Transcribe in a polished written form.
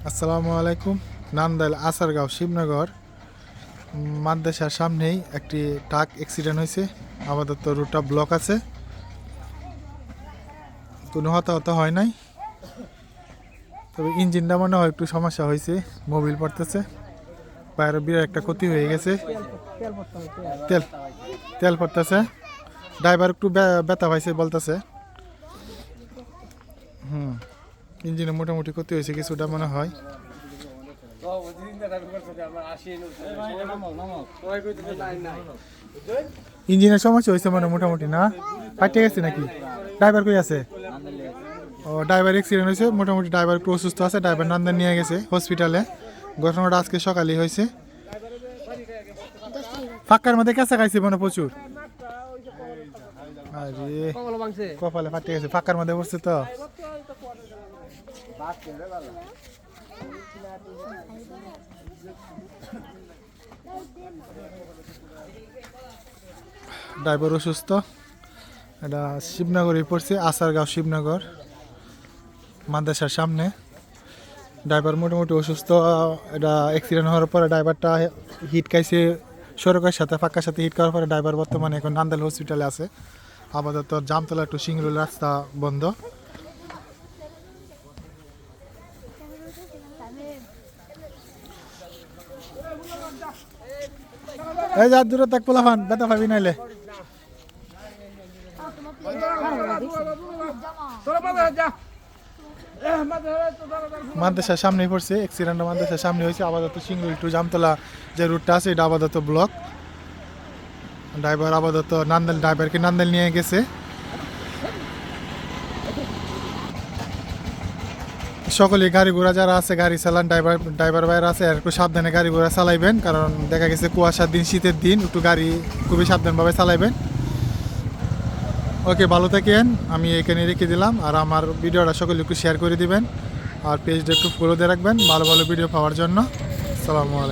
আসসালামু আলাইকুম। নান্দাইল আসারগাঁও শিবনগর মাদ্রাসার সামনেই একটি ট্রাক অ্যাক্সিডেন্ট হয়েছে। আপাতত রুটটা ব্লক আছে, কোনো হতাহত হয় নাই, তবে ইঞ্জিনটা মনে হয় একটু সমস্যা হয়েছে, মোবিল পড়তেছে, বাইরে বিরাট একটা ক্ষতি হয়ে গেছে। তেল তেল পড়তেছে, ড্রাইভার একটু ব্যথা পাইছে বলতেছে। ইঞ্জিনে মোটামুটি ক্ষতি হয়েছে কিছুটা মনে হয়। ইঞ্জিনের সমস্যা হয়েছে মানে মোটামুটি না, ফাটে গেছে নাকি? ড্রাইভার কই আছে? ও, ড্রাইভার অ্যাক্সিডেন্ট হয়েছে, মোটামুটি ড্রাইভার একটু অসুস্থ আছে, ড্রাইভার নান্দান নিয়ে গেছে হসপিটালে। ঘটনাটা আজকে সকালেই হয়েছে। ফাঁকার মধ্যে কেঁচা খাইছে মানে প্রচুর। আরে কপালে ফাটে গেছে, ফাঁকার মধ্যে পড়ছে তো। ড্রাইভার অসুস্থ। এটা শিবনগরে পড়ছে, আসারগাঁও শিবনগর মাদ্রাসার সামনে। ড্রাইভার মোটামুটি অসুস্থ। এটা অ্যাক্সিডেন্ট হওয়ার পরে ড্রাইভারটা হিট খাইছে সড়কের সাথে, ফাঁকার সাথে হিট করার পরে ড্রাইভার বর্তমানে এখন নান্দাইল হসপিটালে আছে। আপাতত জামতলা টু সিংরুল রাস্তা বন্ধ। এই যা দূরে তাক পোলাফান ব্যথা পাবি নাইলে। মাদ্রাসার সামনেই পড়ছে অ্যাক্সিডেন্ট, মাদ্রাসার সামনে হয়েছে। আপাতত সিংরুল টু জামতলা যে রুটটা আছে এটা আপাতত ব্লক। ড্রাইভার আপাতত নান্দাইল, ড্রাইভারকে নান্দাইল নিয়ে গেছে। সকলে গাড়ি ঘোড়া যারা আছে, গাড়ি চালান, ড্রাইভার বাইরে আছে, আর একটু সাবধানে গাড়ি ঘোড়া চালাইবেন, কারণ দেখা গেছে কুয়াশার দিন, শীতের দিন, একটু গাড়ি খুবই সাবধানভাবে চালাইবেন। ওকে, ভালো থাকেন। আমি এখানে রেখে দিলাম, আর আমার ভিডিওটা সকলে একটু শেয়ার করে দিবেন, আর পেজটা একটু ফলো দিয়ে রাখবেন ভালো ভালো ভিডিও পাওয়ার জন্য। আসসালামু আলাইকুম।